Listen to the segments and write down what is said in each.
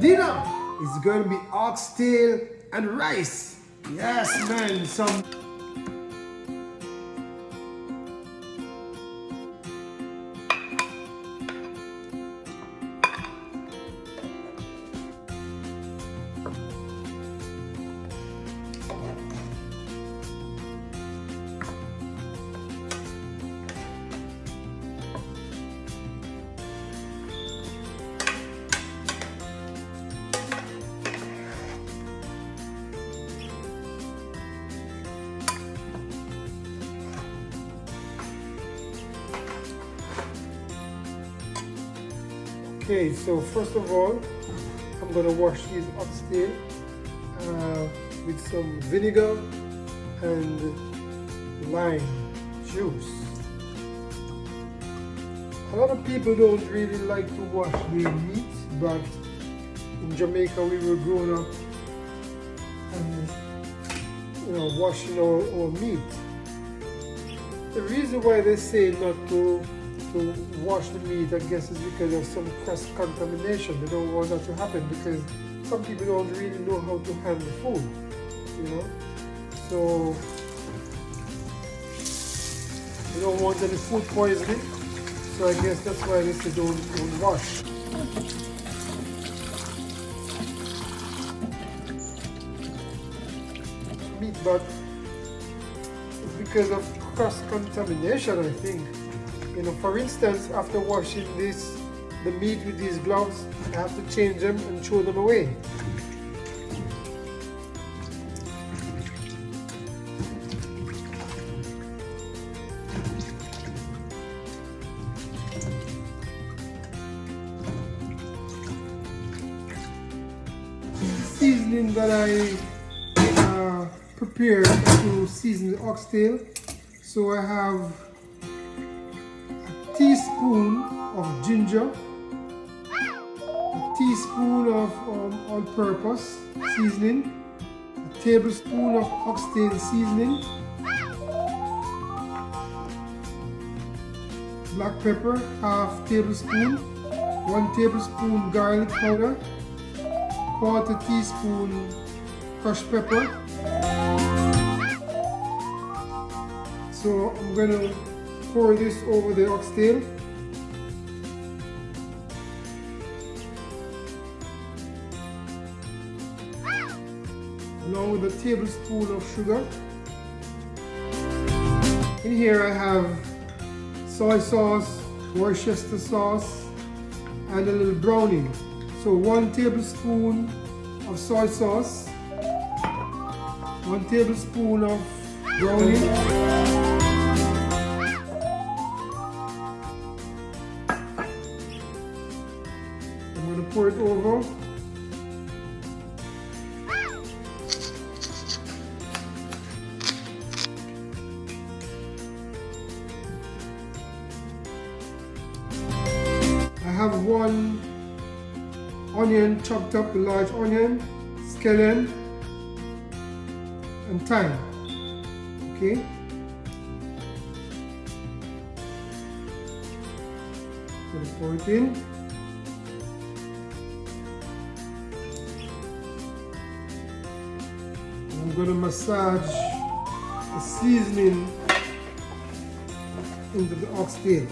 dinner is going to be oxtail and rice. Yes, man, some Okay, so first of all, I'm going to wash these oxtail with some vinegar and lime juice. A lot of people don't really like to wash their meat, but in Jamaica we were growing up and washing our meat. The reason why they say not to wash the meat, I guess, is because of some cross-contamination. They don't want that to happen because some people don't really know how to handle food, So they don't want any food poisoning. So I guess that's why they say don't wash. Meat, but it's because of cross-contamination, I think. For instance, after washing the meat with these gloves, I have to change them and throw them away. Seasoning that I prepared to season the oxtail. So I have teaspoon of ginger, a teaspoon of all-purpose seasoning, a tablespoon of oxtail seasoning, black pepper, half tablespoon, 1 tablespoon garlic powder, 1/4 teaspoon crushed pepper. So I'm going to pour this over the oxtail. Along with a tablespoon of sugar. In here I have soy sauce, Worcestershire sauce, and a little browning. So 1 tablespoon of soy sauce, 1 tablespoon of browning, pour it over. I have 1 onion chopped up, a large onion, scallion, and thyme. Okay. Gonna pour it in. I'm going to massage the seasoning into the oxtail.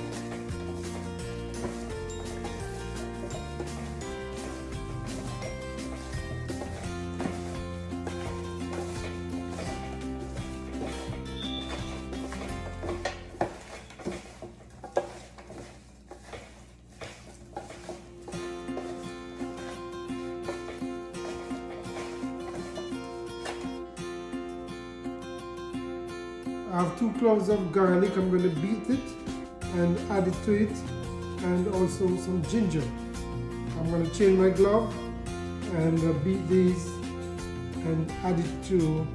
I have 2 cloves of garlic. I'm going to beat it and add it to it, and also some ginger. I'm going to change my glove and beat these and add it to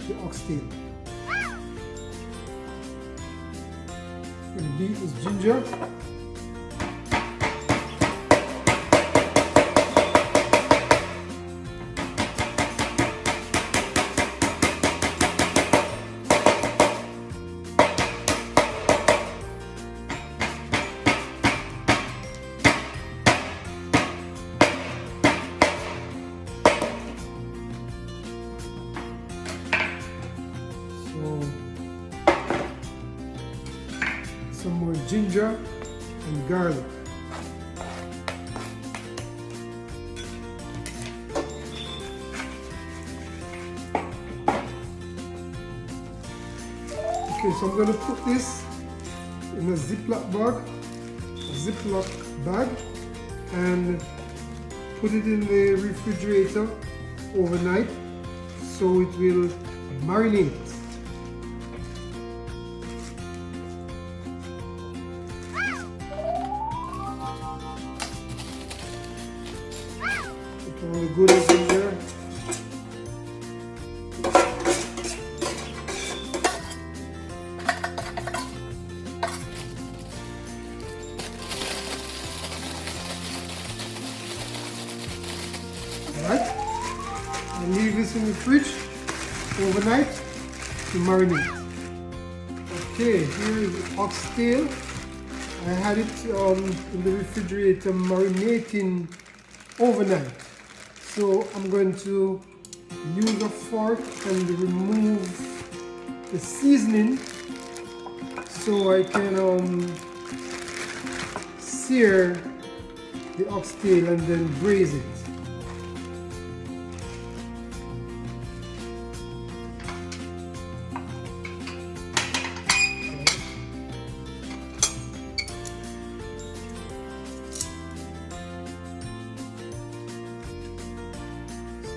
the oxtail. I'm going to beat this ginger. ginger and garlic. Okay, so I'm going to put this in a Ziploc bag and put it in the refrigerator overnight so it will marinate. Put all the goodies in there. Alright, and leave this in the fridge overnight to marinate. Okay, here is the oxtail. I had it in the refrigerator marinating overnight. So I'm going to use a fork and remove the seasoning so I can sear the oxtail and then braise it.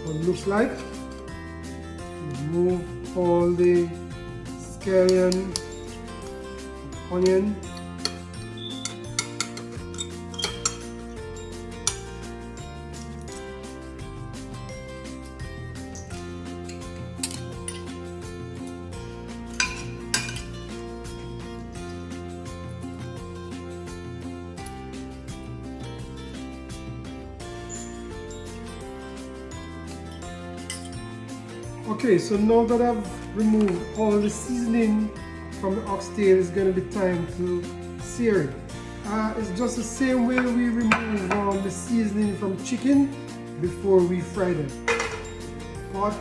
What it looks like. Remove all the scallion, onion, Okay, so now that I've removed all the seasoning from the oxtail, it's going to be time to sear it. It's just the same way we remove the seasoning from chicken before we fry them. Pot.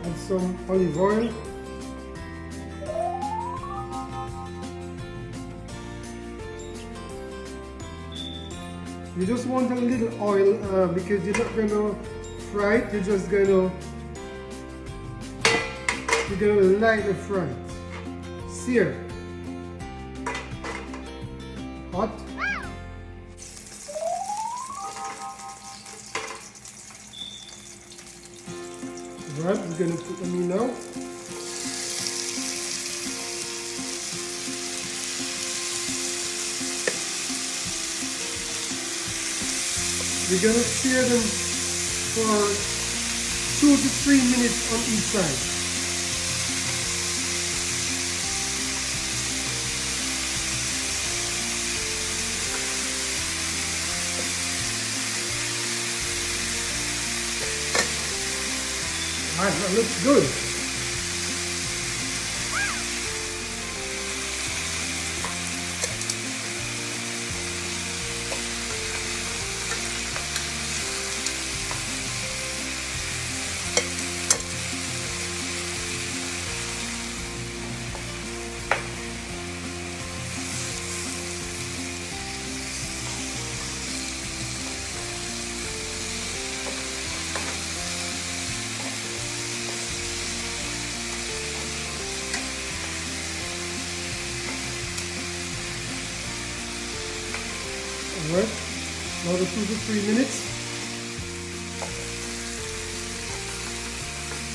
Add some olive oil. You just want a little oil because you're not going to fry it, you're just going to lightly fry it. Sear. Hot. Right, we're going to put them in now. We're going to sear them for 2 to 3 minutes on each side. Alright, that looks good. Alright, another 2 to 3 minutes.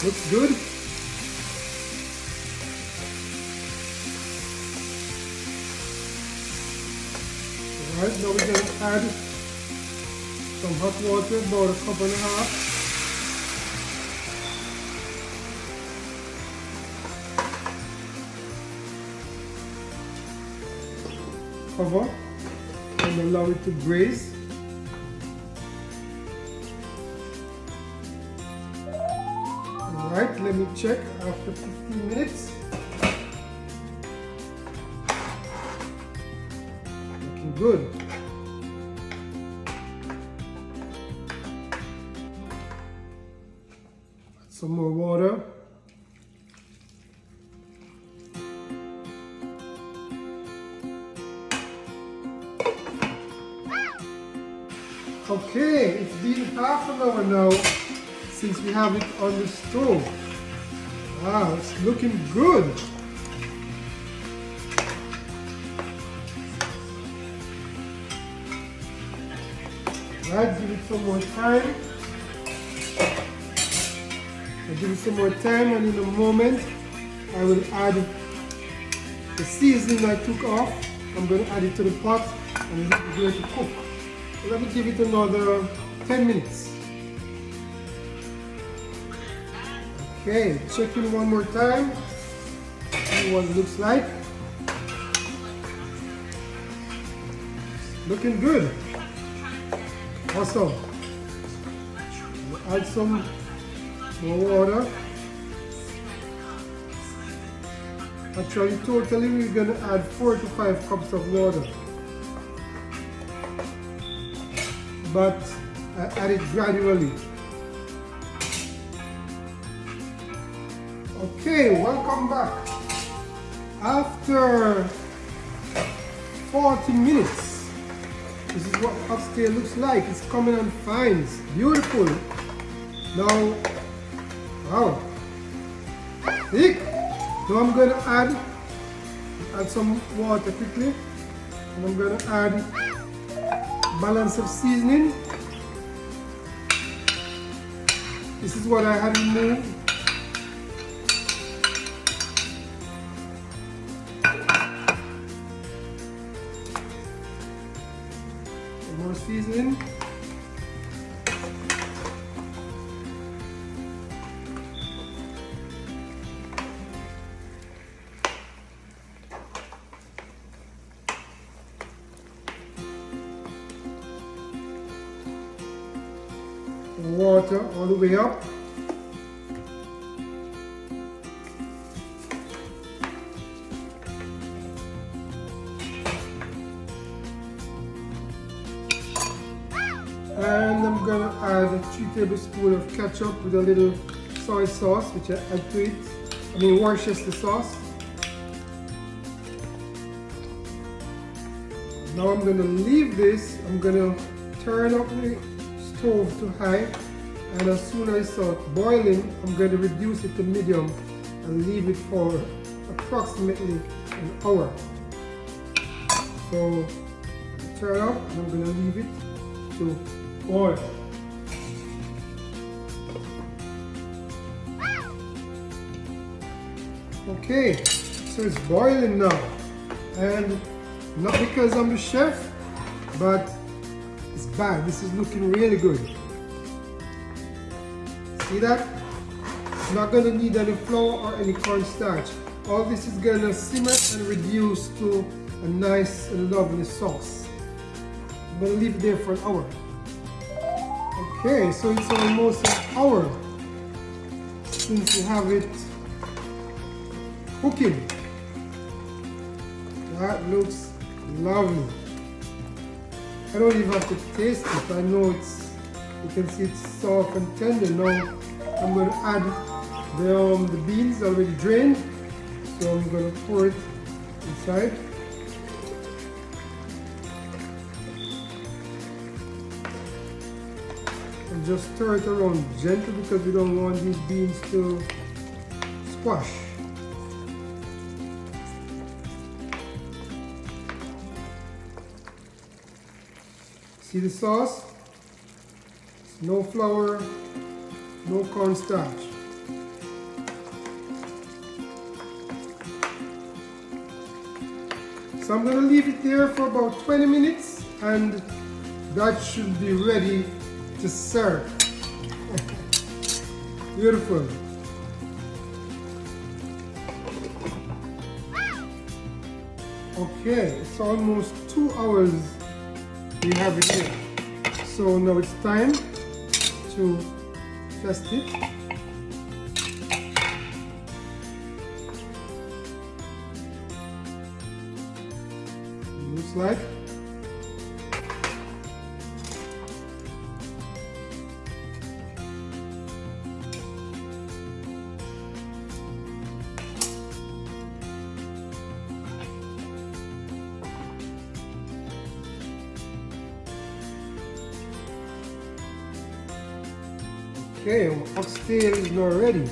Looks good. Alright, now we're going to add some hot water, about 1.5 cups. Cover and allow it to braise. Alright, let me check after 15 minutes. Looking good. Add some more water. Okay, it's been half an hour now since we have it on the stove. Wow, it's looking good. Right, give it some more time. I'll give it some more time, and in a moment I will add the seasoning I took off. I'm going to add it to the pot and it's going to cook. So let me give it another 10 minutes. Okay, checking one more time. See what it looks like. Looking good. Awesome. We'll add some more water. Actually, totally we're going to add 4 to 5 cups of water. But I add it gradually. Okay, welcome back. After 40 minutes, this is what oxtail looks like. It's coming on fine. It's beautiful. Now, wow. Thick. Now I'm going to add some water quickly. And I'm going to add balance of seasoning. This is what I had removed. Some more seasoning. Water all the way up. And I'm gonna add 3 tablespoons of ketchup with a little soy sauce, which I add to it. Worcestershire sauce. Now I'm gonna leave this. I'm gonna turn up the stove to high, and as soon as I start boiling, I'm going to reduce it to medium and leave it for approximately an hour. So turn up, and I'm going to leave it to boil. Okay, so it's boiling now, and not because I'm the chef, but it's bad. This is looking really good. See that? It's not going to need any flour or any cornstarch. All this is going to simmer and reduce to a nice and lovely sauce. I'm going to leave it there for an hour. Okay, so it's almost an hour since we have it cooking. That looks lovely. I don't even have to taste it. I know you can see it's soft and tender. Now I'm going to add the beans already drained. So I'm going to pour it inside. And just stir it around gently because we don't want these beans to squash. See the sauce? No flour, no cornstarch. So I'm going to leave it there for about 20 minutes and that should be ready to serve. Beautiful. Okay, it's almost 2 hours we have it here. So now it's time to test it. like. Okay, our oxtail is now ready.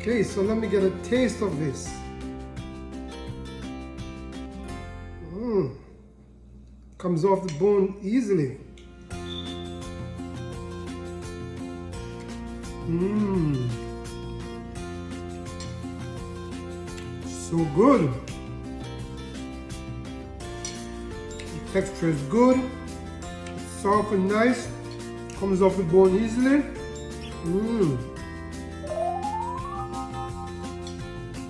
Okay, so let me get a taste of this. Comes off the bone easily. So good. The texture is good. It's soft and nice. Comes off the bone easily.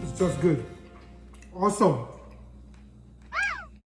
It's just good. Awesome.